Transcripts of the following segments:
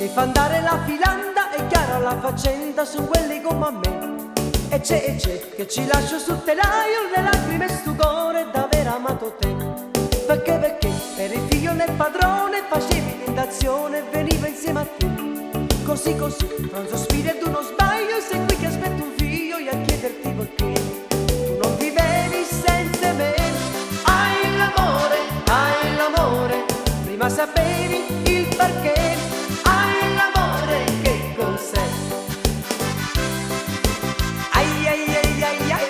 mi fa andare la filanda, è chiara la faccenda, su quelli come a me. E c'è che ci lascio sul telaio le lacrime e stu cuore d'aver amato te. Perché eri figlio del padrone, facevi tentazione e veniva insieme a te. Così, fra un sospiro ed uno sbaglio, sei qui che aspetto un figlio e a chiederti perché tu non vivevi senza me. Hai l'amore, prima sapevi il perché. Hai l'amore, che cos'è? Ai ai ai ai ai.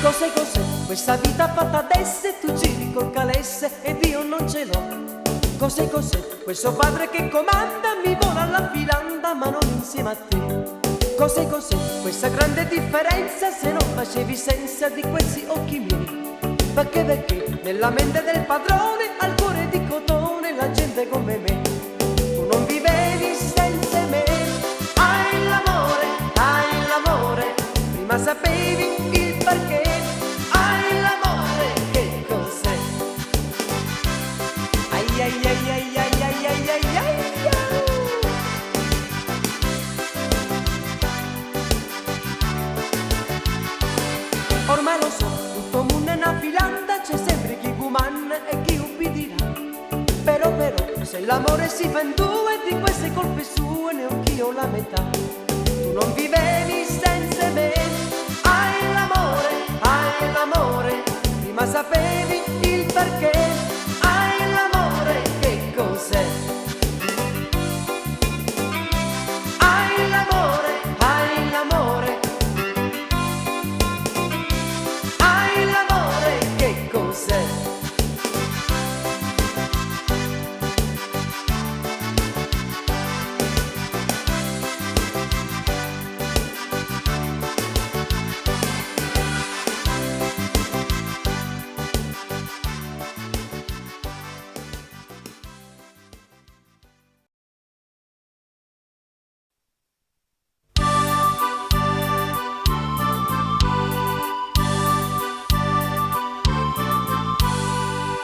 Cos'è questa vita fatta adesso? Tu giri col calesse ed io non ce l'ho. Cos'è questo padre che comanda, mi vola alla filanda ma non insieme a te. Cos'è questa grande differenza, se non facevi senza di questi occhi miei. Perché nella mente del padrone, al cuore di cotone, la gente come me. Tu non vivevi senza me. Hai l'amore, prima sapevi il perché. Hai l'amore, che cos'è? Ai ai ai ai ai ai ai ai ai. Ormai lo so, tutto mondo è una filanda, c'è sempre chi comanna e chi ubbidirà. Però, se l'amore si fa in due, di queste colpe sue ne ho anch'io la metà. Tu non vivevi senza me. Hai l'amore, prima sapevi il perché. Hai l'amore, che cos'è? Hai l'amore, che cos'è?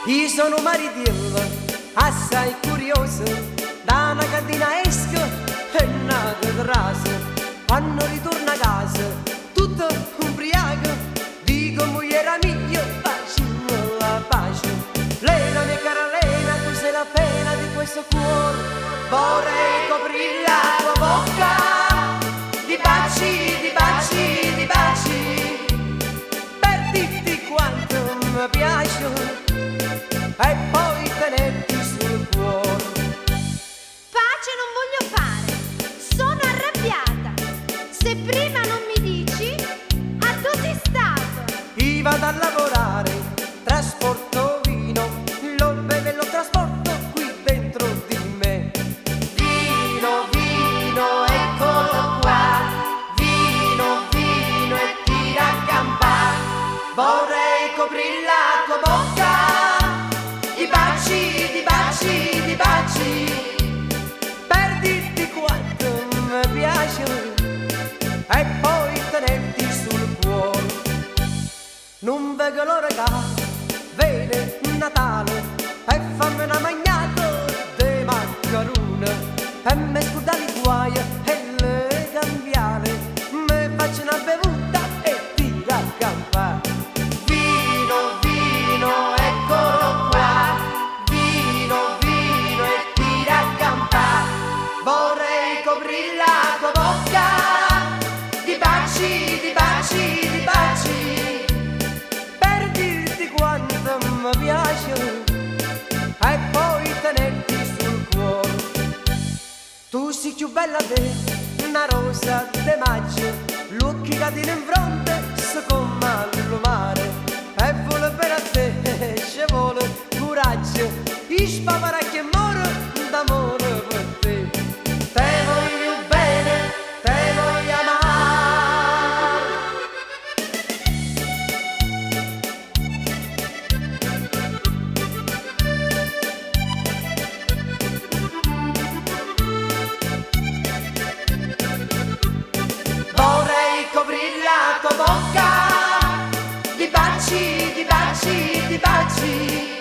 Io sono Maritillo, assai curioso, da una cantina esco e nato di raso. Quando ritorno a casa, tutto ubriaco, dico mogliera mia, facciamo la pace. Lena, mia cara Lena, tu sei la pena di questo cuore, vorrei coprire la tua bocca di baci, di baci, di baci, per dirti quanto mi piace e poi tenerti sul cuore. Pace non voglio fare, sono arrabbiata. Se prima non mi dici a dove sei stato. Io vado a lavorare, trasporto vino, lo bevo e lo trasporto qui dentro di me. Vino, vino, eccolo qua, vino, vino e tira a campare. Vorrei coprire la tua bocca di baci, di baci, di baci, per dirti quanto mi piace e poi tenerti sul cuore. Non vedo l'ora che viene Natale e fammi una magnata di maccherone e mi scorda i guai e le cambiale, mi faccio una bevuta e tira a campare. Vino, vino, eccolo qua, vino, vino e tira a campare. Vorrei coprire la tua bocca di baci, di baci, di baci, per dirti quanto mi piace e poi tenerti sul cuore. Tu sei più bella di una rosa di maggio, l'occhi catino in fronte, secondo al mare, e vuole bene a te, ci vuole coraggio, io spavaracchio e moro d'amore per te. Te voglio bene, te voglio amare. Vorrei coprire la tua bocca di baci, di baci, di baci,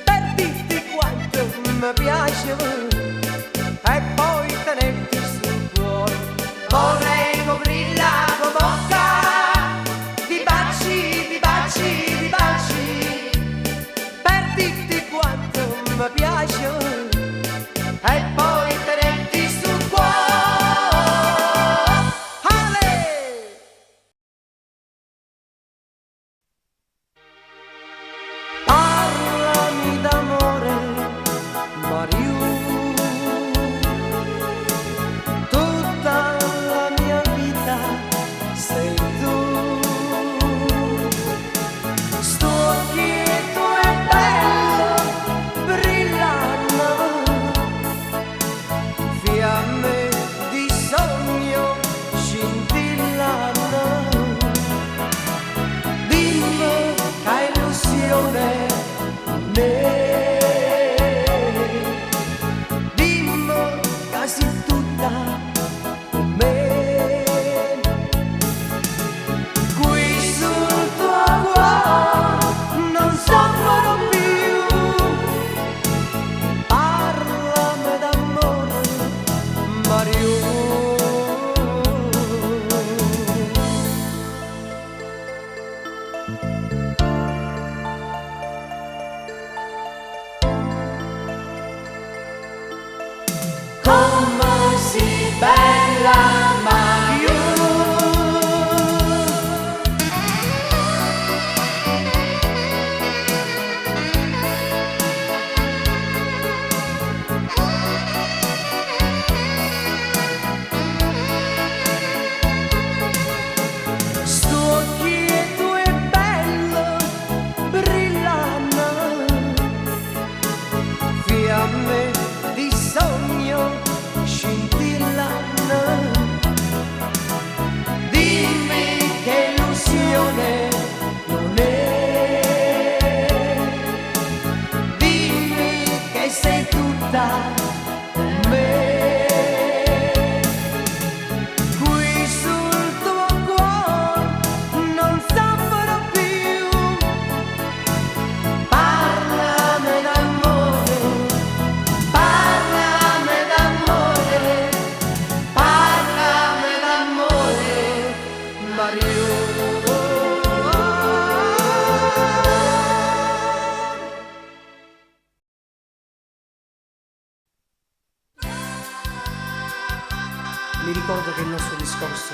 per dirti quanto mi piace e poi tenerti sul cuore. Vorrei coprir la tua bocca di baci, di baci, di baci, per dirti quanto mi piace e poi tenerti sul cuore. Parlami d'amore, Mario, tutta la mia vita sei tu. Sto quieto e bello, brillano, fiamme di sogno scintillano. Dimmi che illusione dimmi quasi tutta con me. Qui sul tuo cuore non soffro più. Parlami d'amore, Mario. Come si bella Mario. Sto quieto e bello, brillano, fiamme di sogno scintillano. Dimmi che illusione non è. Dimmi che sei tutta con me. Qui sul tuo cuore non soffro più. Parlami d'amore, parlami d'amore, parlami d'amore, Mario. Mi ricordo che il nostro discorso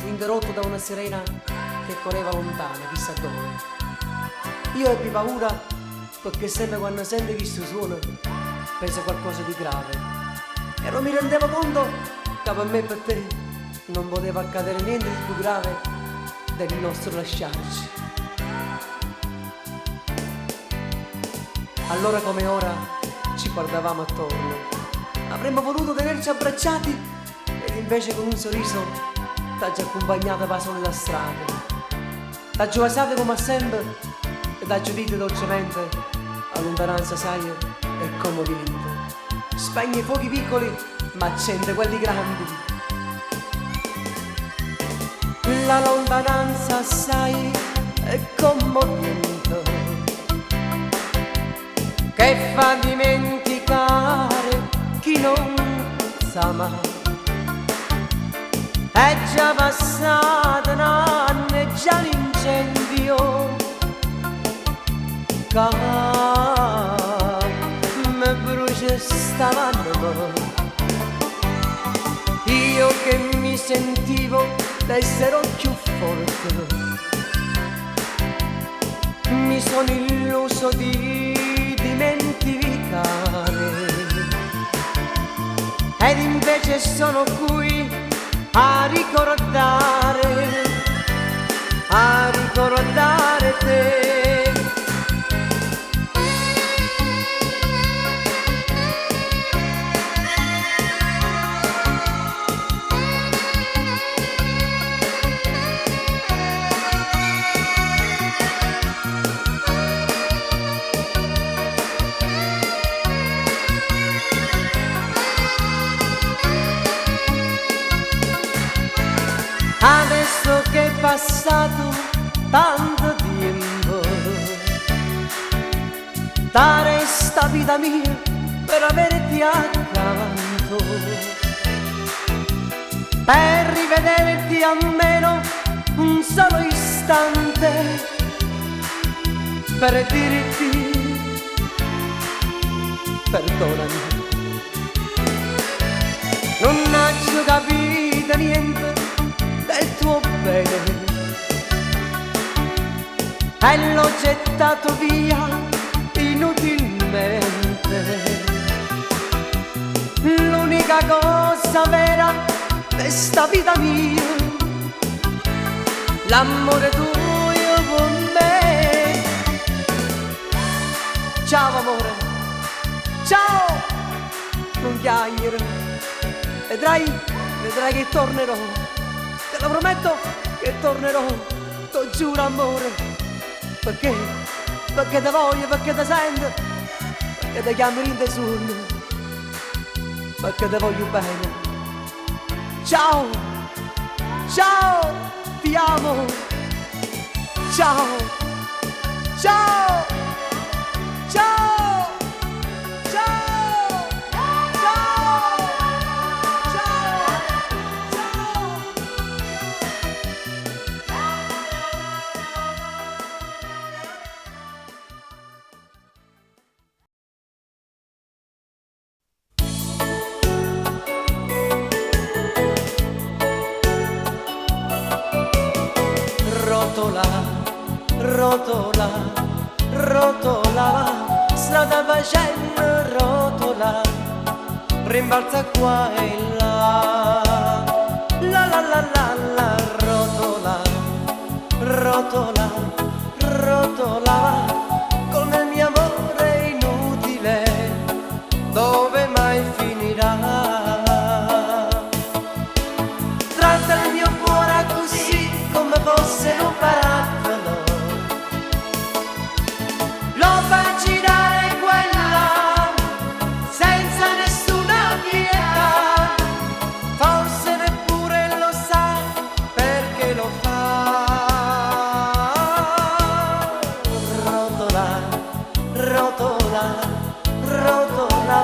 fu interrotto da una sirena che correva lontana, chissà dove. Io ebbi paura perché sempre quando sento questo suono penso a qualcosa di grave e non mi rendevo conto che per me e per te non poteva accadere niente di più grave del nostro lasciarci. Allora come ora ci guardavamo attorno. Avremmo voluto tenerci abbracciati ed invece con un sorriso t'aggi accompagnata per la solita strada. T'aggi vasate come sempre e t'aggi dite dolcemente a lontananza sai è commovente. Spegne i fuochi piccoli ma accende quelli grandi. La lontananza sai è commovente che fa dimenticare chi non sa mai. È già passato un anno e già l'incendio che mi brucia stavanno. Io che mi sentivo d'essere più forte mi sono illuso di dimenticare ed invece sono qui a ricordare te. Adesso che è passato tanto dare sta vita mia per averti accanto, per rivederti almeno un solo istante, per dirti perdonami. Non ho capito niente del tuo bene e l'ho gettato via inutilmente. L'unica cosa vera di sta vita mia, l'amore tuo con me. Ciao amore, ciao, non chiacchiere, vedrai che tornerò, te lo prometto che tornerò, t'ho giuro amore, perché te voglio, perché te sento, perché te chiamo in tesoro, perché te voglio bene. Ciao, ciao, ti amo, ciao, ciao, ciao, ciao, ciao, rotola, rotola, rotola, strada facendo rotola, rimbalza qua e là, la la la la la, rotola, rotola, rotola, con il mio amore inutile, dove mai finirà? Tratta il mio cuore così come fosse un barattolo, lo fa girare qua e là senza nessuna pietà, forse neppure lo sa perché lo fa. Rotola, rotola, rotola,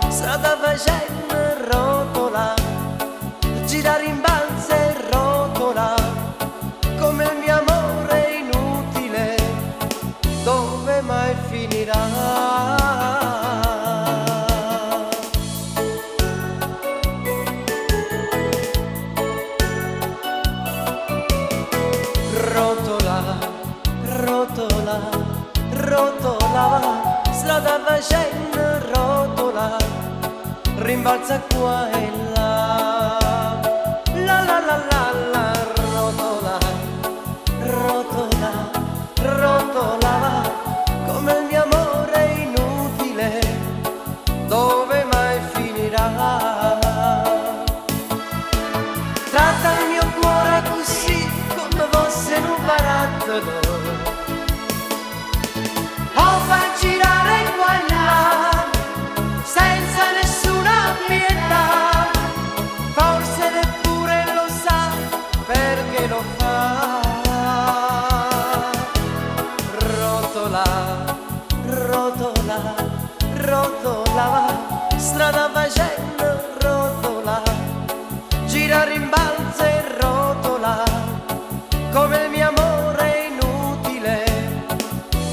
strada facendo rotola, gira, rimbalza e rotola, come il mio amore inutile, dove mai finirà? Rotola, rotola, rotola, strada facendo rotola, rimbalza qua e là, la la la la la, rotola, rotola, rotola, come il mio amore inutile, dove mai finirà? Tratta il mio cuore così come fosse un barattolo, lo fa girare qua e là senza nessuna pietà, forse neppure lo sa perché lo fa. Rotola, rotola, rotola, strada facendo rotola, gira, rimbalza e rotola, come il mio amore inutile,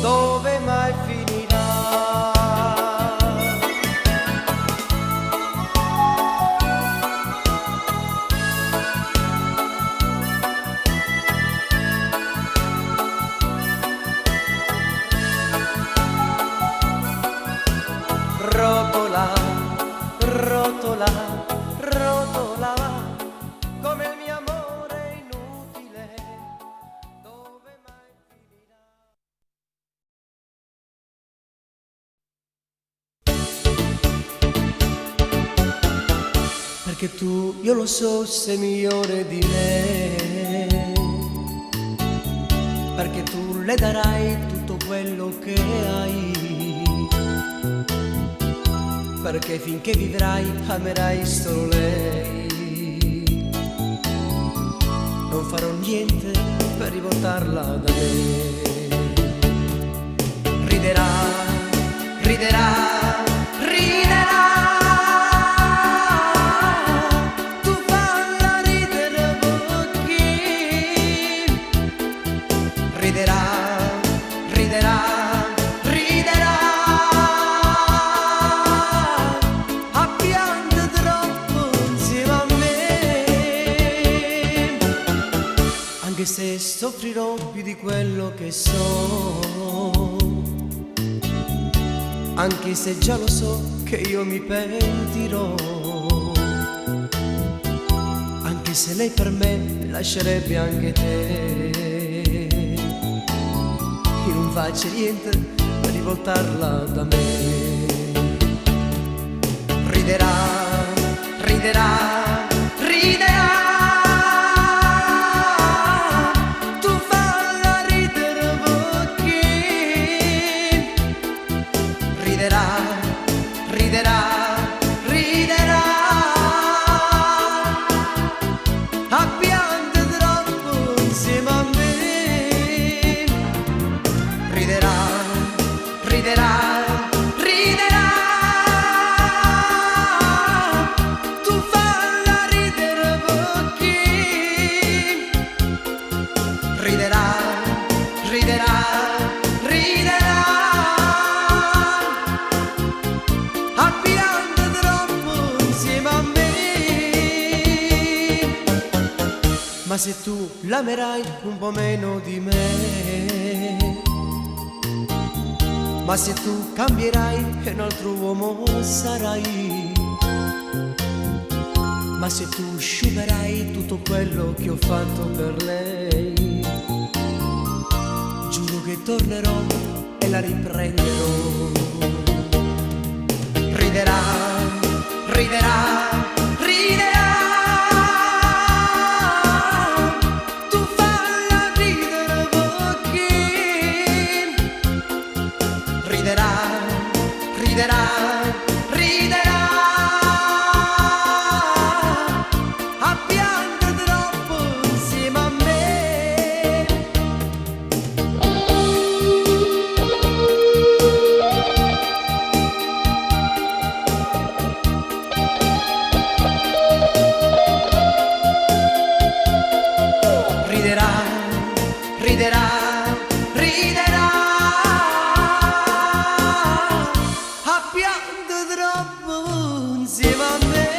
dove mai finirà? Rotola, rotola, rotola, come il mio amore inutile, dove mai finirà? Perché tu, io lo so, sei migliore di me, perché tu le darai tutto quello che hai, perché finché vivrai amerai solo lei. Non farò niente per riportarla da me. Riderà riderà, riderà, a piangere troppo insieme a me, anche se soffrirò più di quello che so, anche se già lo so che io mi pentirò, anche se lei per me lascerebbe anche te, io non faccio niente per rivoltarla da me. Riderà, riderà, riderà, tu falla ridere perché riderà, riderà, riderà, a piangere troppo insieme a me, riderà, riderà, riderà, tu falla ridere perché riderà, riderà, riderà, a piangere troppo insieme a me. Ma se tu l'amerai un po' meno di me, ma se tu cambierai e un altro uomo sarai, ma se tu sciuperai tutto quello che ho fatto per lei, giuro che tornerò e la riprenderò. Riderà, riderà, riderà, tu falla ridere perché riderà, riderà, riderà, a piangere troppo insieme a me. Riderà, riderà, riderà, a piangere troppo insieme a me.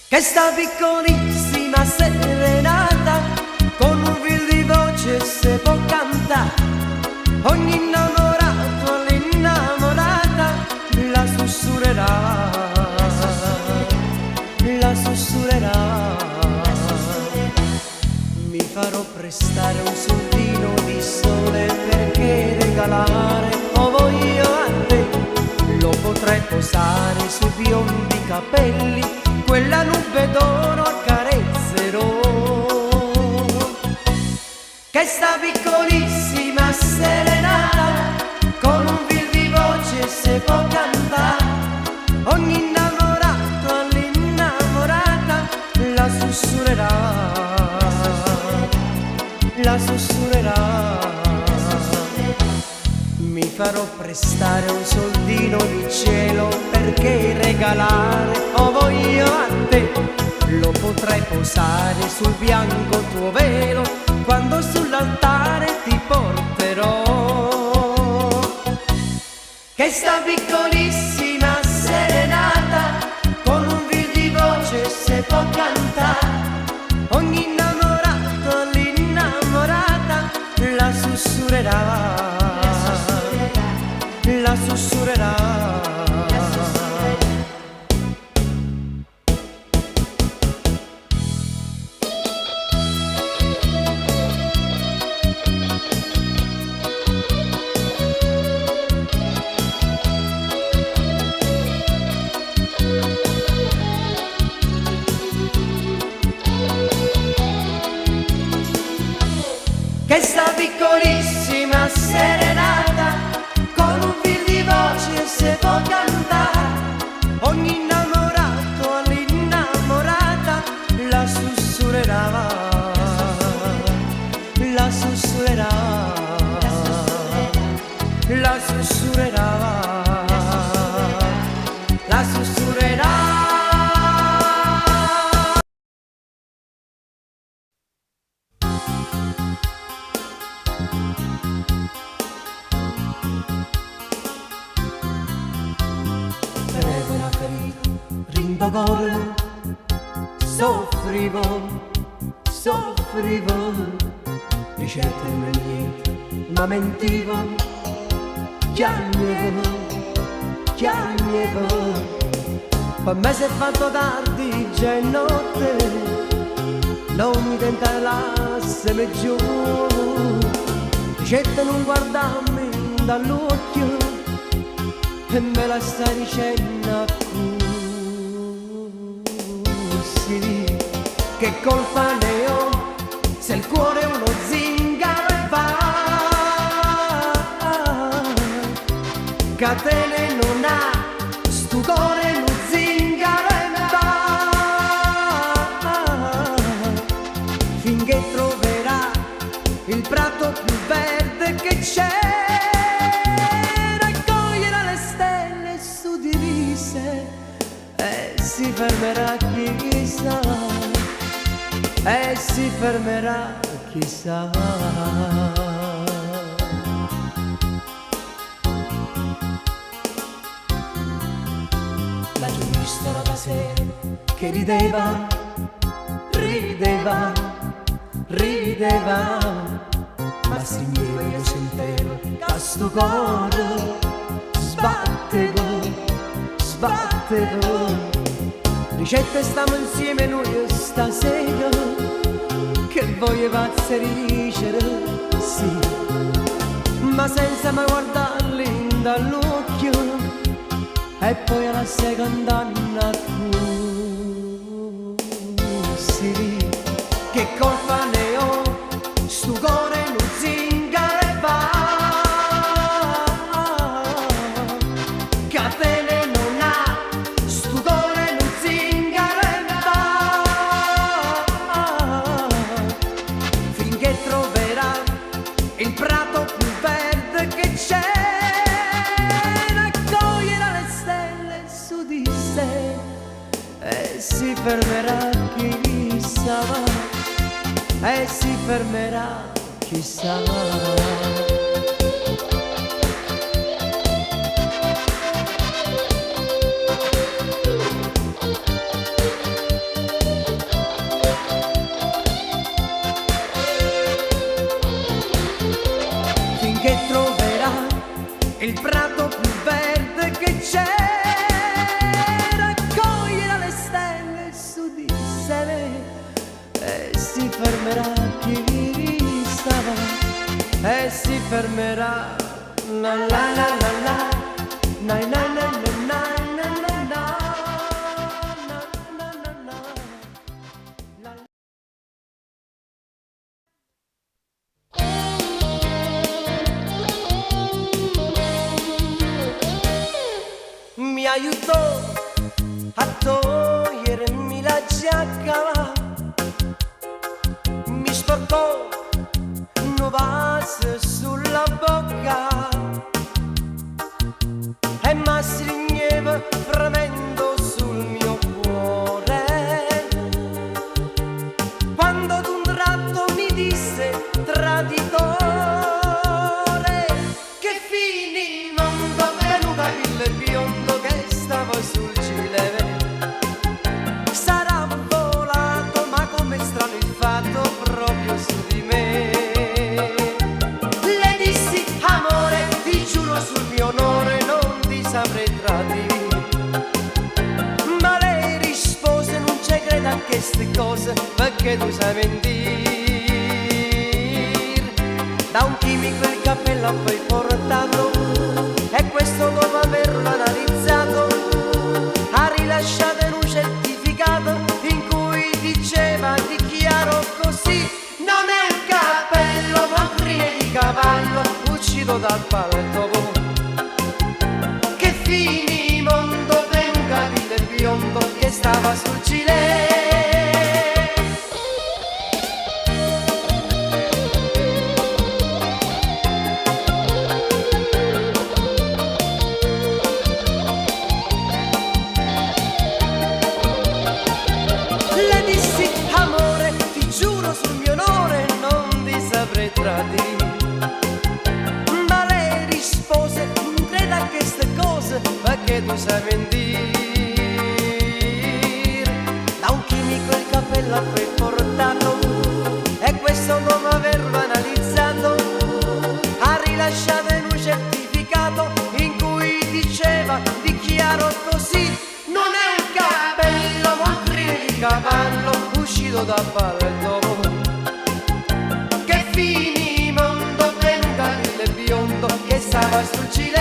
Che sta piccolissima serenata, con un fil di voce se può cantare, ogni innamorato all'innamorata la sussurrerà, la sussurrerà. Mi farò prestare un soldino di sole perché regalare o voglio a te, lo potrei posare sui biondi capelli, quella nube d'oro accarezzerò. Che sta piccolissima serenata, con un fil di voce se può cantare, ogni innamorato all'innamorata la sussurrerà, la sussurrerà. Mi farò prestare un soldino di cielo perché regalare o voglio a te, lo potrai posare sul bianco tuo velo quando sull'altare ti porterò. Che sta piccolissima serenata, con un fil di voce se può cantare, ogni innamorato all'innamorata la sussurrerà, la sussurrerà. Che sta piccolissima serenata, con un fil di voce se può cantare, ogni innamorato all'innamorata la sussurrerà, la sussurrerà. la sussurrerà, la sussurrerà. Tenevo una ferita, rindogorio, soffrivo, di certo non è niente, ma mentivo, piangevo, per me si è fatto tardi, già è notte, non mi tentare l'asseme giù, di certo non guardarmi dall'occhio, e me la stai dicendo così, che colpa ne ho se il cuore è uno zingaro e va, catene non ha, stu cuore è uno zingaro e va, finché troverà il prato più verde che c'è. Si fermerà chissà, e si fermerà chissà. La giornista la sera che rideva, ma stringeva io sentivo che sto cuore sbattevo. Ricette stiamo insieme noi stasera, che voglio pazzericere, sì, ma senza mai guardarli dall'occhio, e poi alla seconda anna così, che colpa ne ho, sto cuore non zingaro e va, catene non ha, sto cuore non zingaro e va, finché troverà il prato più verde che c'è, raccoglierà le stelle su di sé, e si fermerà chissà, e si fermerà chissà. Finché troverà il prato più verde che c'è, raccoglierà le stelle su di sé, e si fermerà chissà, e si fermerà la la la la la, na na na na na na na na, na na na na. Mi aiutò a togliermi la giacca, mi sporcò un vaso sulla bocca e mi stringeva fremendo sul mio cuore, quando ad un tratto mi disse traditore, che fini mondo venuta il biondo che stava sul cielo, sarà volato ma come strano il fatto proprio su di me. Le dissi amore, ti giuro sul mio onore non ti saprei tradire, ma lei rispose non c'è creda a queste cose perché tu sai mentire. Da un chimico il cappello ha poi portato e questo dopo averlo analizzato ha rilasciato in un certificato in cui diceva dichiaro così, non è un cappello ma crine di cavallo uccido dal palto, che fini mondo per un capito il biondo che stava sul gilet. sai mentir. Da un chimico il cappello a poi portato, e questo dopo averlo analizzato ha rilasciato in un certificato in cui diceva, dichiaro così: non è un cappello ma un crine di cavallo uscito da palletto. Che finimondo per un capello biondo che stava sul gilet.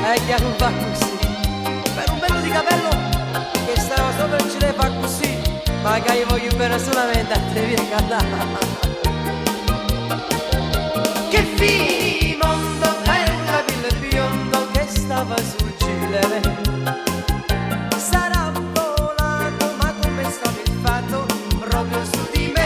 E che non fa così, per un bello di capello che stava sopra il gilet fa così. Ma che io voglio bene solamente a te, vieni a cantare. Che finimondo per un capello biondo che stava sul gilet. Sarà volato, ma come stava il fatto proprio su di me.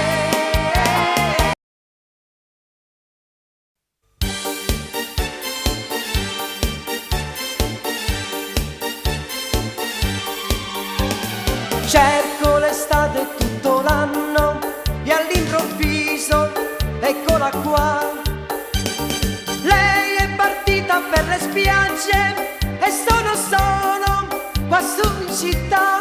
Cerco l'estate tutto l'anno e all'improvviso eccola qua. Lei è partita per le spiagge e sono qua su in città.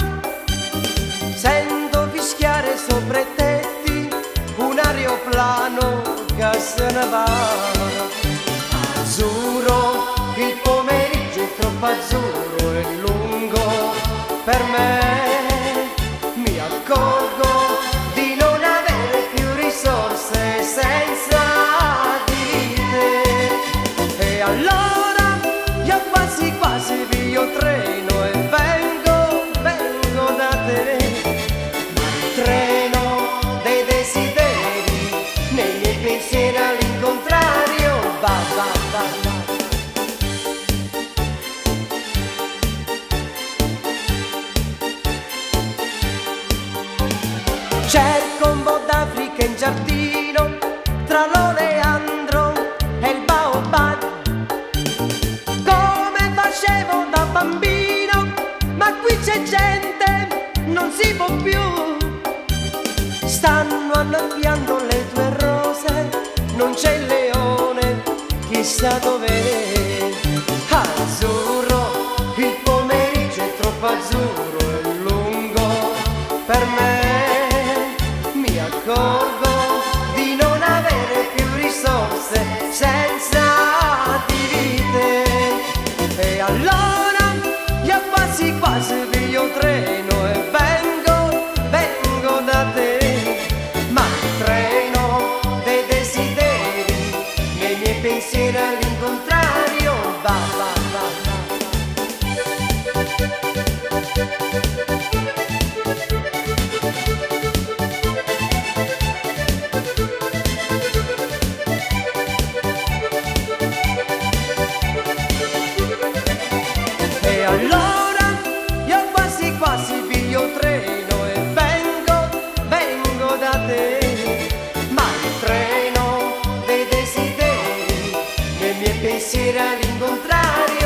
Sento fischiare sopra i tetti un aeroplano che se ne va. Azzurro, il pomeriggio è troppo azzurro e lungo per me. Mi accorgo di non avere più risorse senza di te. E allora io quasi quasi piglio treno e vengo da te. Ma il treno dei desideri nei miei pensieri all'incontrario va. Cerco un po' d'Africa in giardino, tra l'oleandro e il baobab, come facevo da bambino, ma qui c'è gente, non si può più. Stanno annaffiando le tue rose, non c'è il leone, chissà dov'è. Azzurro, il pomeriggio è troppo azzurro e lungo per me. Mi accorgo di non avere più risorse senza di te. E allora io quasi quasi piglio treno e vengo da te. Ma il treno dei desideri nei miei pensieri all'incontrario va. E allora io quasi quasi piglio treno e vengo da te. Ma il treno dei desideri nei miei pensieri all'incontrario